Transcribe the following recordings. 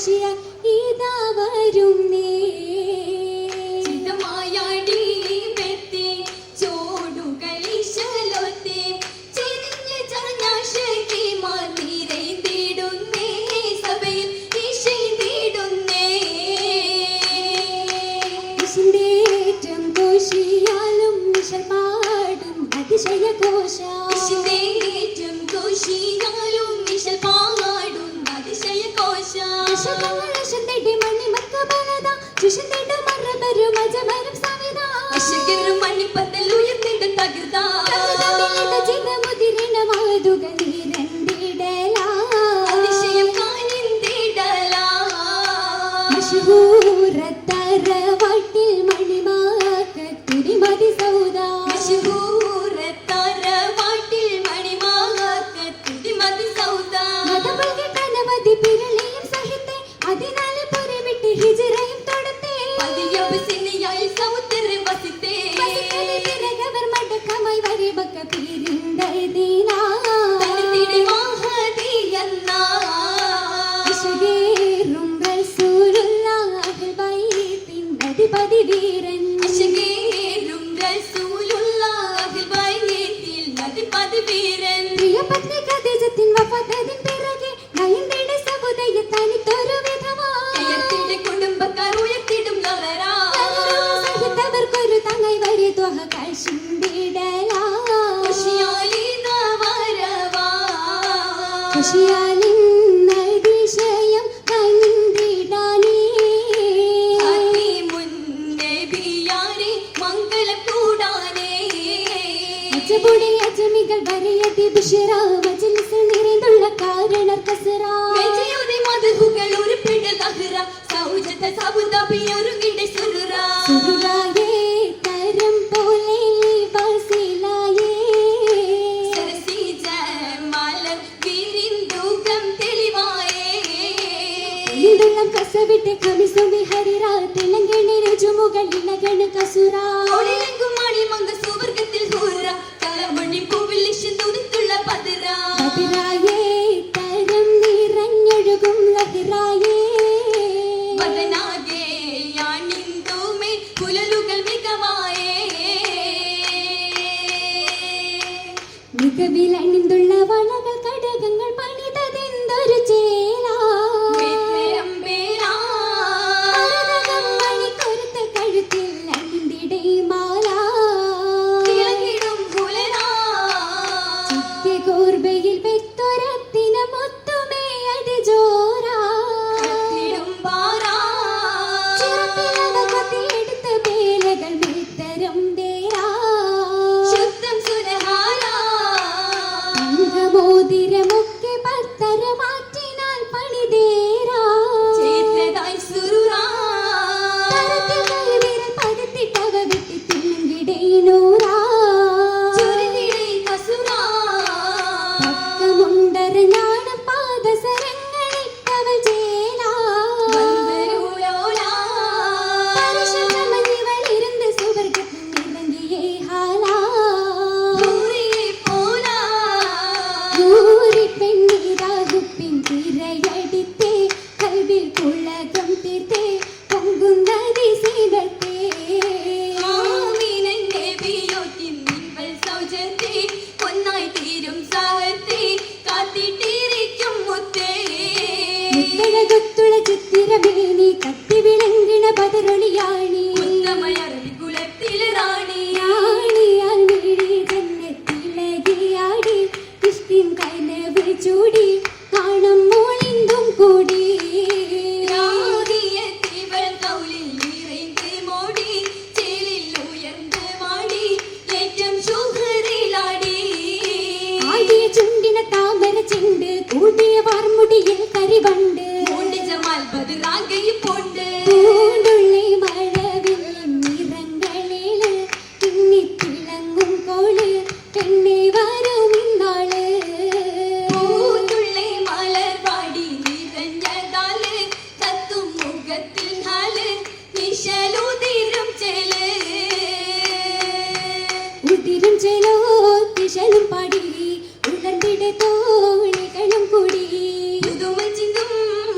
കോശിയ ഇതാ വരുന്നേ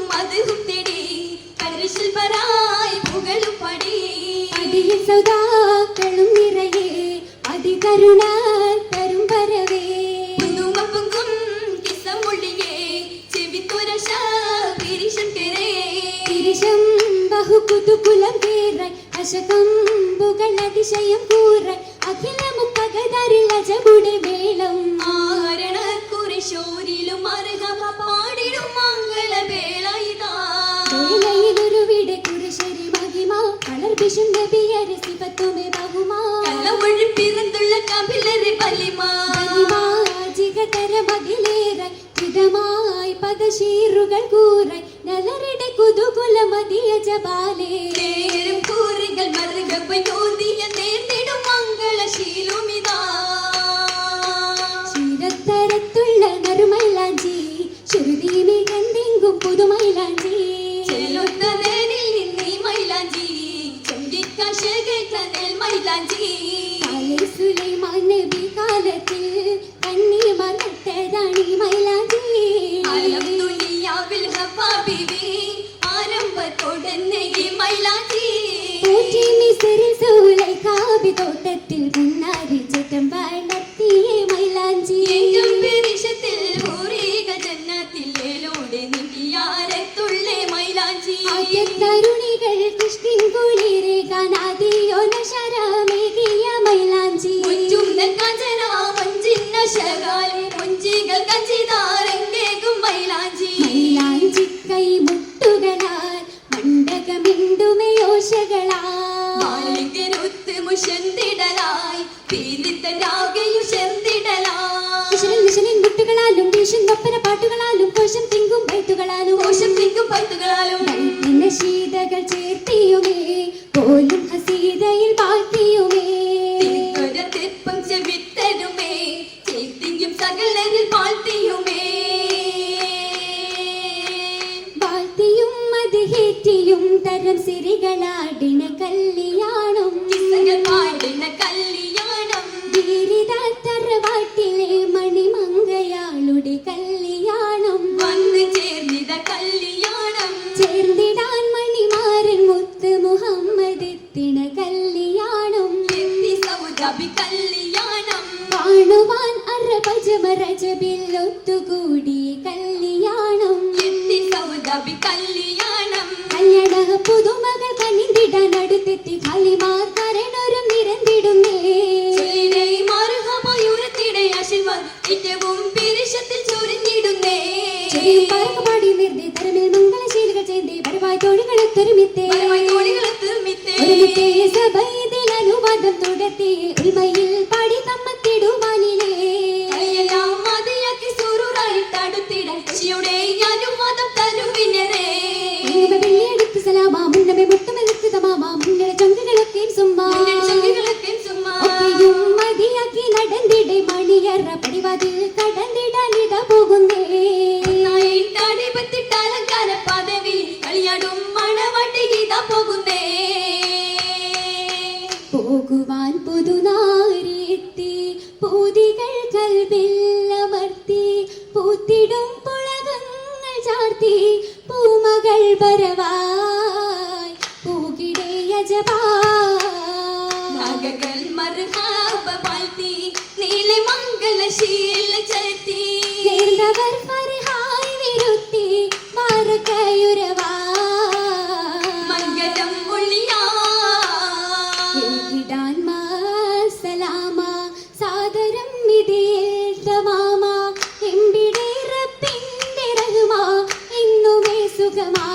Mother who did it. സൗദാക്കളും നിറയെ അതികരുണ തരും വരവേ പുതുമപ്പുങ്കും കിസമൊഴിയേ ചെവിത്തുരശ പിരിശം കരയേ തിരിശം ബഹുകുതുകുലം കേറായി അശകമ്പുകൾ അതിശയം കൂറായി അഖിലമുപ്പകതരിൽ അജബുടെ വേളം ആരണക്കുറിശോരിലും അർഹമ പാടിടും മംഗളവേള ഇതാ വേളയിലൊരുവിടെ കുരിശരി മഹിമ കളർ വിഷും നബിയരെ സിഫത്തുമേ ബഹുമാ കള്ളമൊഴി പിറന്തുള്ള കപിലരെ ബലിമാ ജിഗതര മതിലേറായി ചിതമായി പദശീറുകൾ കൂറായി നലരുടെ കുതുകുല മതിയ ജപാലേ നേരും കൂറികൾ മറുകപ്പയോതിയ നേർന്നിടും മംഗളശീലുമിതാ ക്ഷീരത്തരത്തുള്ള നറുമൈലാഞ്ചി ശ്രുതി മികന്തെങ്കും പുതുമൈലാഞ്ചി ചെല്ലുന്ന നേരിൽ നിന്നീ മൈലാഞ്ചി ചുണ്ടിക്കശകൽ മൈലാഞ്ചി സുലൈമാൻ നബി കാലത്തിൽ കണ്ണി മറട്ടതാണി മൈലാഞ്ചി അലം ദുനിയാവിൽ ഹബീബി ആരംഭത്തോടന്നെ ഈ മൈലാഞ്ചി പൂറ്റി മിസ്രിൽ സുലൈഖാബി തോട്ടത്തിൽ മുന്നാരി ചട്ടം വളർത്തിയ മൈലാഞ്ചി എങ്കും പെരിശത്തിൽ ഹൂറിക ജന്നത്തിൽ ഏലോടെ നിന്തിയാരത്തുള്ളേ മൈലാഞ്ചി തരുണികൾ കൃഷ്ണിൻ കുളിരെ കാനാദിയോ നശരമേകിയ മൈലാഞ്ചി മുഞ്ചുന്ന കജന മഞ്ചിന്ന ശകാലി മുഞ്ചികൾ കഞ്ചിതാരങ്കേകും മൈലാഞ്ചി മൈലാഞ്ചി കൈ മുട്ടുകളാൽ മണ്ടകമിണ്ടുമയോശകളാൽ മാലികരുത്ത് മുഷന്തിടലായി പീലിത്തനാകെയു ചെന്തിടലായി മിഷനിൻ മുട്ടുകളാലും വീശുന്നൊപ്പന പാട്ടുകളാലും കോശം തിങ്കും ബൈത്തുകളാലും കോശം തിങ്കും പൈത്തുകളാലും പിന്നെ ശീതകൾ ചേർത്തിയുമേ പോലും ഹസീതയിൽ പാട്ടിയുമേ തിരുത്തൊരത്തെപ്പം ചെവിത്തരുമേ ചേത്തിയും സകലരിൽ പാഴ്ത്തിയുമേ വാഴ്ത്തിയും മതിഹേറ്റിയും തരം സിരികളാടിന കല്യാണം കിസ്സകൾ പാടിന കല്യാണം തറവാട്ടിലെ മണിമങ്കയാളുടെ കല്യാണം വന്ന് ചേർന്നിത കല്യാണം ചേർന്നിടാൻ മണിമാരൻ മുത്ത് മുഹമ്മദ് എത്തിന കല്യാണം എത്തി സൗദബി കല്യാണം കാണുവാൻ അറബജമറജബിൽ ഒത്തുകൂടിയ കല്യാണം എത്തി സൗദബി കല്യാണം കല്യാണ പുതുമകൾ കനിന്തിടാൻ അടുത്തെത്തി ഖാലിമാർ കരനൊരു നിരന്തിടുന്നേ ചൊല്ലിടേ മർഹബയുരത്തിടെ ആശീർവാദം ഏറ്റവും പെരിശത്തിൽ ചൊരിഞ്ഞിടുന്നേ പാടി നിർത്തി തരമേൽ മംഗളശീലുകൾ ചെയ്തേ വരവായി തോണികളൊത്തൊരുമിത്തേ ഒരുമിത്തേ സഭയിൽ അനുവാദം തുടർത്തി ഉൾമയിൽ പാടി തമ്മത്തിടുവാനിലേ വെള്ളിയെടുത്ത് സലാമ മുന്നമേ മുട്ടുമെടുത്ത് തമാമ മുന്നേ ചങ്കുകളൊക്കെയും സുമ്മാ ഒക്കെയും മതിയാക്കി നടന്നിടെ മണിയറ പടിവാതിൽ കടന്നിടാനിത പോകുന്നേ പോകുവാൻ പുതുനാരിയെത്തി പൂതികൾ കൽവില്ലമർത്തി പൂത്തിടും പുളകങ്ങൾ ചാർത്തി പൂമകൾ വരവായി പൂകിടേ യജപാ നേർന്നവർ ഫർഹായി വിരുത്തി ബാരകയുരവാ എങ്കിടാൻ സലാമ സാദരം ഇതിൽ തമാമ എമ്പിടെ റബ്ബിന്റെ റഹ്മ എന്നുമേ സുഖമാ